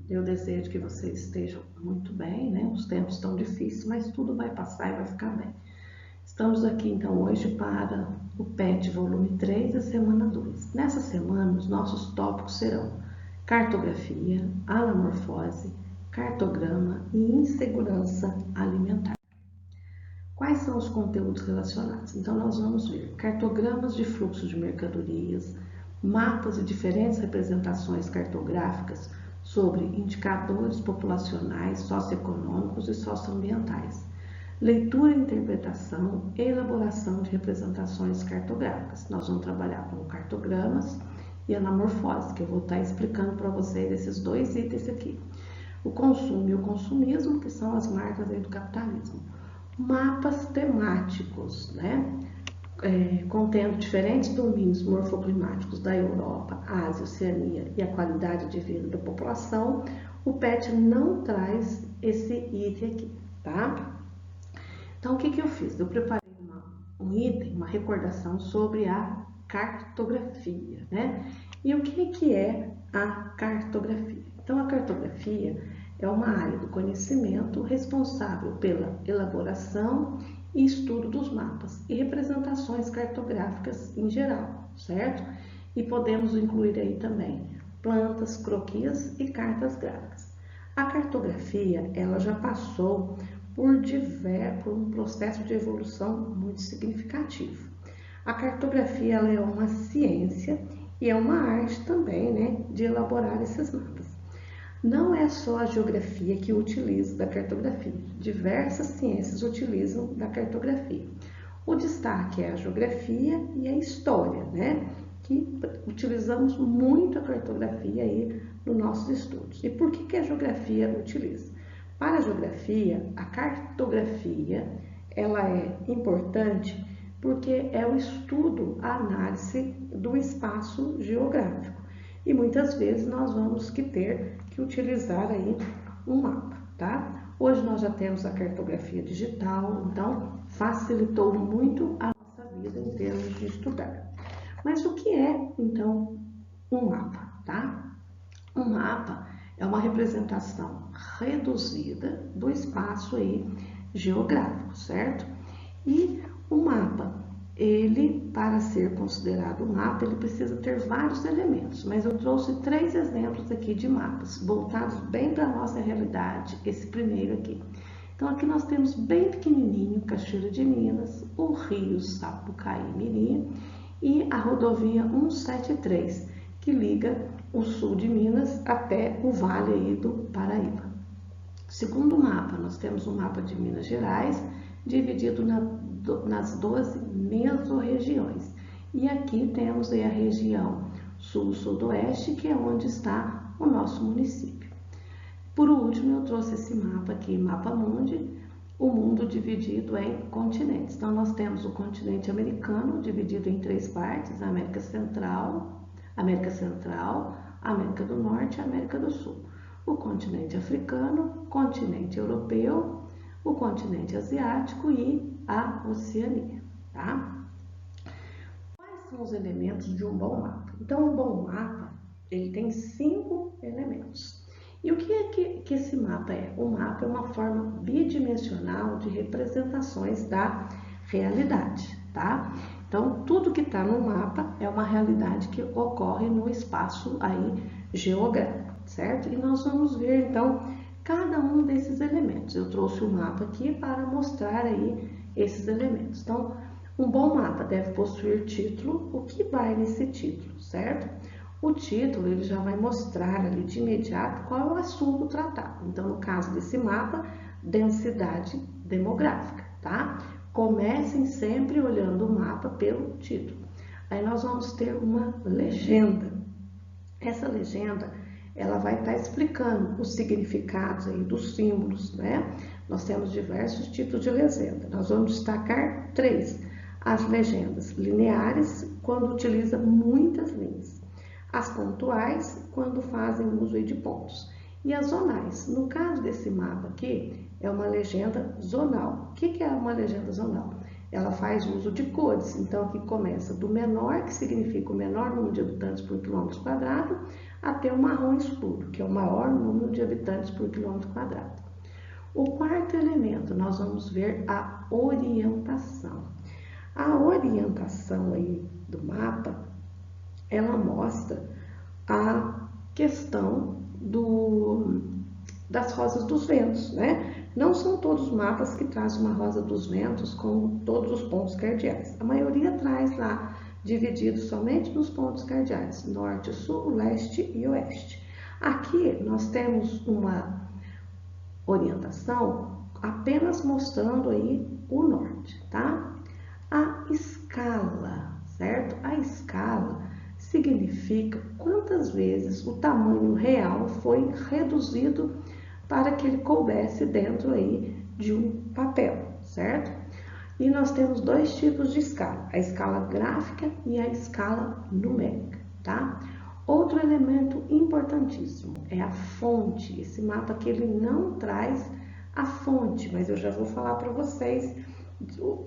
Eu desejo que vocês estejam muito bem, né? Os tempos estão difíceis, mas tudo vai passar e vai ficar bem. Estamos aqui então hoje para o PET volume 3 da semana 2. Nessa semana, os nossos tópicos serão cartografia, anamorfose, cartograma e insegurança alimentar. Quais são os conteúdos relacionados? Então, nós vamos ver cartogramas de fluxo de mercadorias, mapas de diferentes representações cartográficas sobre indicadores populacionais, socioeconômicos e socioambientais, leitura e interpretação e elaboração de representações cartográficas. Nós vamos trabalhar com cartogramas e anamorfose, que eu vou estar explicando para vocês esses dois itens aqui. O consumo e o consumismo, que são as marcas aí do capitalismo. Mapas temáticos, né? Contendo diferentes domínios morfoclimáticos da Europa, Ásia, Oceania e a qualidade de vida da população, o PET não traz esse item aqui, tá? Então, o que eu fiz? Eu preparei um item, uma recordação sobre a cartografia, né? E o que é a cartografia? Então, a cartografia é uma área do conhecimento responsável pela elaboração e estudo dos mapas e representações cartográficas em geral, certo? E podemos incluir aí também plantas, croquis e cartas gráficas. A cartografia, ela já passou por um processo de evolução muito significativo. A cartografia, ela é uma ciência e é uma arte também, né, de elaborar esses mapas. Não é só a geografia que utiliza da cartografia, diversas ciências utilizam da cartografia. O destaque é a geografia e a história, né? Que utilizamos muito a cartografia aí nos nossos estudos. E por que a geografia utiliza? Para a geografia, a cartografia, ela é importante porque é o estudo, a análise do espaço geográfico. E muitas vezes nós vamos ter que utilizar aí um mapa, tá? Hoje nós já temos a cartografia digital, então facilitou muito a nossa vida em termos de estudar. Mas o que é, então, um mapa, tá? Um mapa é uma representação reduzida do espaço aí geográfico, certo? E o mapa, ele, para ser considerado um mapa, ele precisa ter vários elementos, mas eu trouxe 3 exemplos aqui de mapas, voltados bem para a nossa realidade, esse primeiro aqui. Então, aqui nós temos bem pequenininho, Cachoeira de Minas, o rio Sapucaí Mirim e a rodovia 173, que liga o sul de Minas até o vale aí do Paraíba. Segundo mapa, nós temos um mapa de Minas Gerais, dividido nas 12 mesorregiões. E aqui temos aí a região sul-sudoeste, que é onde está o nosso município. Por último, eu trouxe esse mapa aqui, Mapa Mundi, o mundo dividido em continentes. Então, nós temos o continente americano, dividido em 3 partes, América Central, América do Norte e América do Sul. O continente africano, continente europeu, o continente asiático e a Oceania, tá? Quais são os elementos de um bom mapa? Então, um bom mapa, ele tem 5 elementos. E o que é que esse mapa é? O mapa é uma forma bidimensional de representações da realidade, tá? Então, tudo que está no mapa é uma realidade que ocorre no espaço aí geográfico, certo? E nós vamos ver, então, cada um desses elementos. Eu trouxe o mapa aqui para mostrar aí esses elementos. Então, um bom mapa deve possuir título, o que vai nesse título, certo? O título, ele já vai mostrar ali de imediato qual é o assunto tratado. Então, no caso desse mapa, densidade demográfica, tá? Comecem sempre olhando o mapa pelo título. Aí nós vamos ter uma legenda. Essa legenda, ela vai estar explicando os significados aí dos símbolos, né? Nós temos diversos tipos de legenda. Nós vamos destacar 3. As legendas lineares, quando utiliza muitas linhas. As pontuais, quando fazem uso de pontos. E as zonais. No caso desse mapa aqui, é uma legenda zonal. O que é uma legenda zonal? Ela faz uso de cores. Então, aqui começa do menor, que significa o menor número de habitantes por quilômetro quadrado, até o marrom escuro, que é o maior número de habitantes por quilômetro quadrado. O quarto elemento, nós vamos ver a orientação. A orientação aí do mapa, ela mostra a questão das rosas dos ventos, né? Não são todos os mapas que trazem uma rosa dos ventos com todos os pontos cardeais. A maioria traz lá, dividido somente nos pontos cardeais, norte, sul, leste e oeste. Aqui nós temos uma orientação apenas mostrando aí o norte, tá? A escala, certo? A escala significa quantas vezes o tamanho real foi reduzido para que ele coubesse dentro aí de um papel, certo? E nós temos dois tipos de escala, a escala gráfica e a escala numérica, tá? Outro elemento importantíssimo é a fonte. Esse mapa aqui ele não traz a fonte, mas eu já vou falar para vocês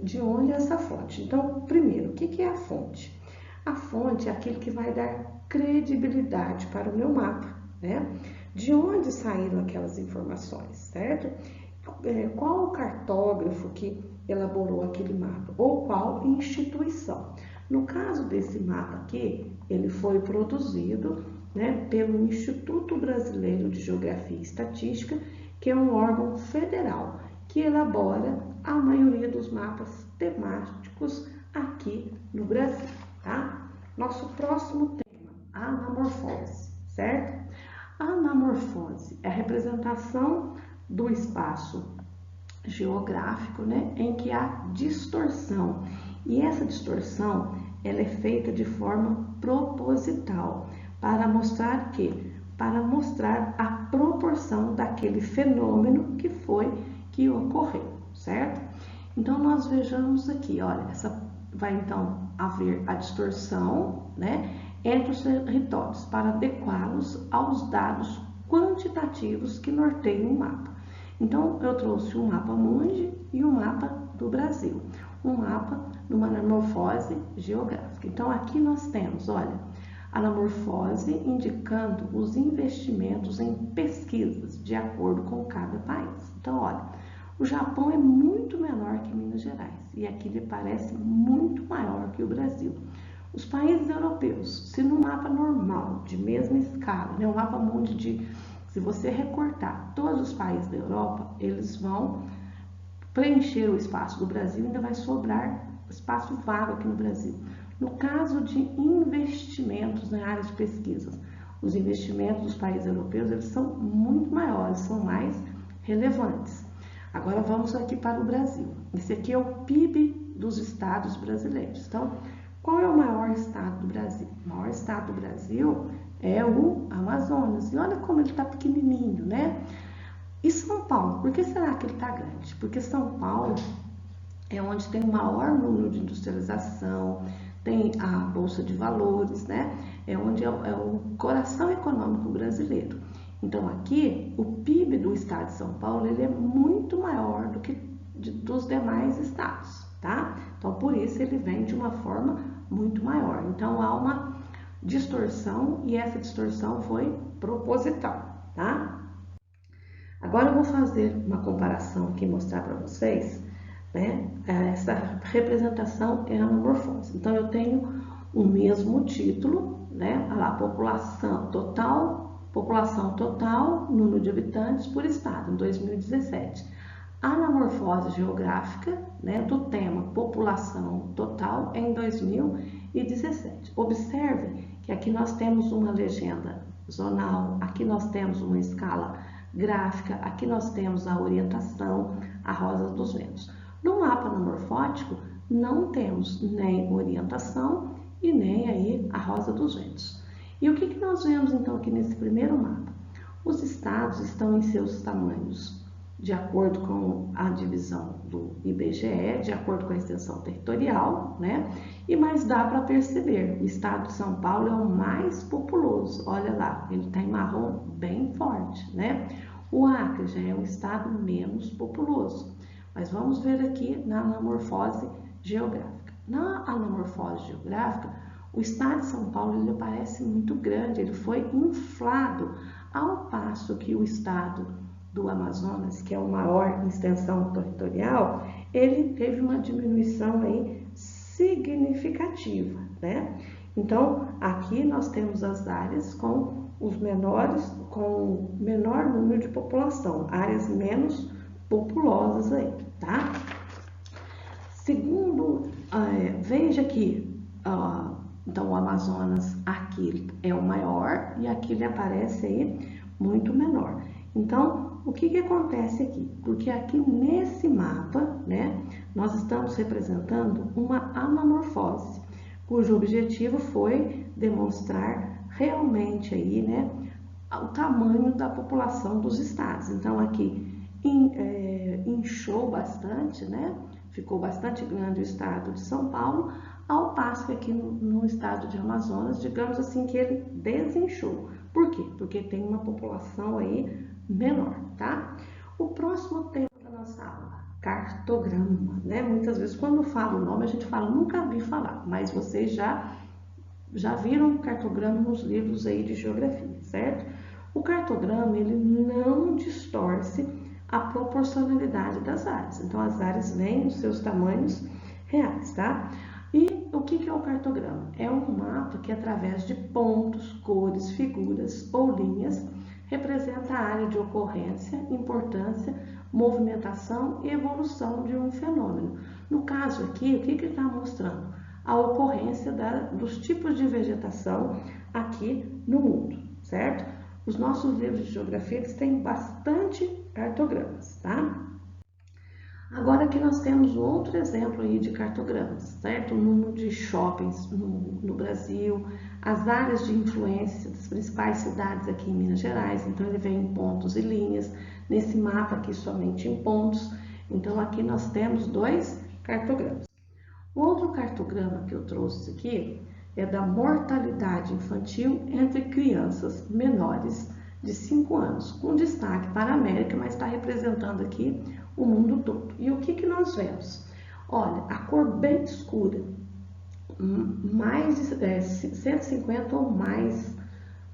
de onde é essa fonte. Então, primeiro, o que é a fonte? A fonte é aquilo que vai dar credibilidade para o meu mapa, né? De onde saíram aquelas informações, certo? Qual o cartógrafo que elaborou aquele mapa? Ou qual instituição? No caso desse mapa aqui, ele foi produzido, né, pelo Instituto Brasileiro de Geografia e Estatística, que é um órgão federal que elabora a maioria dos mapas temáticos aqui no Brasil, tá? Nosso próximo tema, a anamorfose, certo? A anamorfose é a representação do espaço geográfico, né, em que há distorção. E essa distorção, ela é feita de forma proposital, para mostrar a proporção daquele fenômeno que ocorreu, certo? Então, nós vejamos aqui, olha, vai então haver a distorção, né, entre os territórios, para adequá-los aos dados quantitativos que norteiam o mapa. Então, eu trouxe um mapa mundi e um mapa do Brasil, um mapa de uma anamorfose geográfica. Então, aqui nós temos, olha, a anamorfose indicando os investimentos em pesquisas de acordo com cada país. Então, olha, o Japão é muito menor que Minas Gerais e aqui ele parece muito maior que o Brasil. Os países europeus, se no mapa normal, de mesma escala, né, um mapa mundi se você recortar todos os países da Europa, eles vão preencher o espaço do Brasil e ainda vai sobrar espaço vago aqui no Brasil. No caso de investimentos na área de pesquisas, os investimentos dos países europeus eles são muito maiores, são mais relevantes. Agora vamos aqui para o Brasil. Esse aqui é o PIB dos estados brasileiros. Então, qual é o maior estado do Brasil? O maior estado do Brasil é o Amazonas. E olha como ele está pequenininho, né? E São Paulo? Por que será que ele está grande? Porque São Paulo é onde tem o maior número de industrialização, tem a Bolsa de Valores, né? É onde é o coração econômico brasileiro. Então, aqui, o PIB do estado de São Paulo ele é muito maior do que dos demais estados, tá? Então, por isso, ele vem de uma forma muito maior. Então, há uma distorção e essa distorção foi proposital, tá? Agora, eu vou fazer uma comparação aqui, mostrar para vocês, né? Essa representação é a anamorfose. Então, eu tenho o mesmo título, né? Olha lá, população total, número de habitantes por estado, em 2017. Anamorfose geográfica, né, do tema população total em 2017. Observe que aqui nós temos uma legenda zonal, aqui nós temos uma escala gráfica, aqui nós temos a orientação, a rosa dos ventos. No mapa anamorfótico, não temos nem orientação e nem aí a rosa dos ventos. E o que nós vemos então aqui nesse primeiro mapa? Os estados estão em seus tamanhos de acordo com a divisão do IBGE, de acordo com a extensão territorial, né? E mais dá para perceber, o estado de São Paulo é o mais populoso, olha lá, ele está em marrom bem forte, né? O Acre já é um estado menos populoso, mas vamos ver aqui na anamorfose geográfica. Na anamorfose geográfica, O estado de São Paulo ele parece muito grande, ele foi inflado, ao passo que o estado do Amazonas, que é o maior em extensão territorial, ele teve uma diminuição aí significativa, né? Então, aqui nós temos as áreas com os menores, com menor número de população, áreas menos populosas aí, tá? Segundo, veja que, então o Amazonas aqui é o maior e aqui ele aparece aí muito menor. Então, o que acontece aqui? Porque aqui nesse mapa, né, nós estamos representando uma anamorfose, cujo objetivo foi demonstrar realmente aí, né, o tamanho da população dos estados. Então, aqui inchou bastante, né? Ficou bastante grande o estado de São Paulo, ao passo que aqui no estado de Amazonas, digamos assim, que ele desinchou. Por quê? Porque tem uma população aí menor, tá? O próximo tema da nossa aula, cartograma, né? Muitas vezes quando fala o nome a gente fala, nunca vi falar, mas vocês já viram cartograma nos livros aí de geografia, certo? O cartograma, ele não distorce a proporcionalidade das áreas. Então, as áreas vêm nos seus tamanhos reais, tá? E o que é o cartograma? É um mapa que, através de pontos, cores, figuras ou linhas, representa a área de ocorrência, importância, movimentação e evolução de um fenômeno. No caso aqui, o que ele está mostrando? A ocorrência dos tipos de vegetação aqui no mundo, certo? Os nossos livros de geografia eles têm bastante cartogramas, tá? Agora aqui nós temos outro exemplo aí de cartogramas, certo? O número de shoppings no Brasil, as áreas de influência das principais cidades aqui em Minas Gerais, então ele vem em pontos e linhas, nesse mapa aqui somente em pontos, então aqui nós temos 2 cartogramas. O outro cartograma que eu trouxe aqui é da mortalidade infantil entre crianças menores de 5 anos, com destaque para a América, mas está representando aqui o mundo todo. E o que nós vemos? Olha, a cor bem escura, mais de 150 ou mais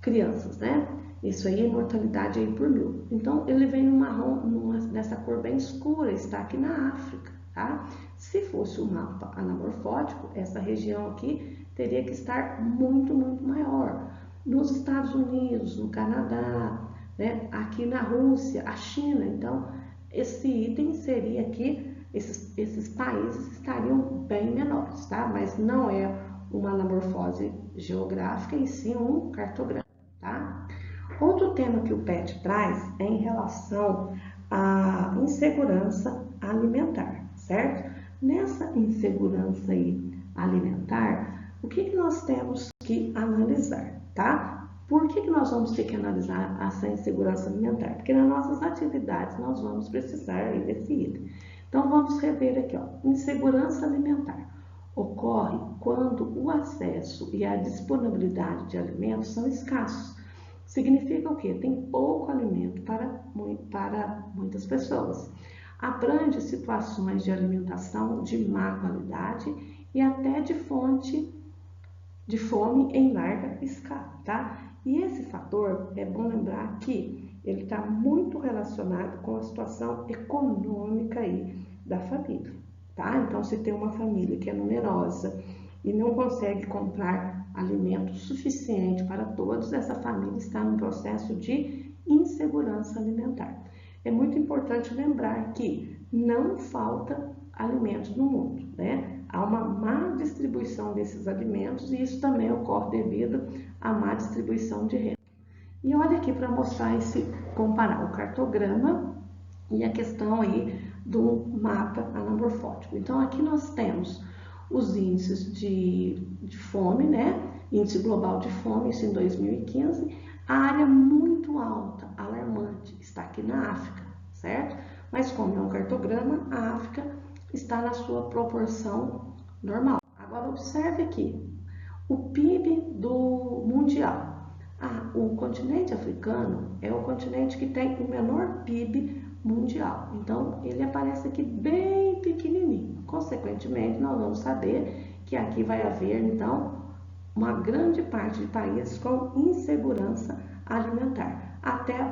crianças, né? Isso aí é mortalidade aí por 1000. Então, ele vem no marrom, nessa cor bem escura, está aqui na África, tá? Se fosse um mapa anamorfótico, essa região aqui teria que estar muito, muito maior. Nos Estados Unidos, no Canadá, né? Aqui na Rússia, a China. Então, esse item seria aqui, esses países estariam bem menores, tá? Mas não é uma anamorfose geográfica, e sim um cartograma, tá? Outro tema que o PET traz é em relação à insegurança alimentar, certo? Nessa insegurança alimentar, o que nós temos que analisar, tá? Por que nós vamos ter que analisar essa insegurança alimentar? Porque nas nossas atividades nós vamos precisar desse item. Então vamos rever aqui, ó, insegurança alimentar. Ocorre quando o acesso e a disponibilidade de alimentos são escassos. Significa o quê? Tem pouco alimento para muitas pessoas. Abrange situações de alimentação de má qualidade e até de fome em larga escala, tá? E esse fator, é bom lembrar que ele está muito relacionado com a situação econômica aí da família, tá? Então, se tem uma família que é numerosa e não consegue comprar alimento suficiente para todos, essa família está num processo de insegurança alimentar. É muito importante lembrar que não falta alimentos no mundo, né? Há uma má distribuição desses alimentos e isso também ocorre devido à má distribuição de renda. E olha aqui para mostrar comparar o cartograma e a questão aí do mapa anamorfótico. Então aqui nós temos os índices de fome, né? Índice global de fome, isso em 2015, a área muito alta, alarmante, está aqui na África, certo? Mas como é um cartograma, a África está na sua proporção normal. Agora observe aqui, o PIB do mundial. O continente africano é o continente que tem o menor PIB mundial. Então, ele aparece aqui bem pequenininho. Consequentemente, nós vamos saber que aqui vai haver, então, uma grande parte de países com insegurança alimentar. Até a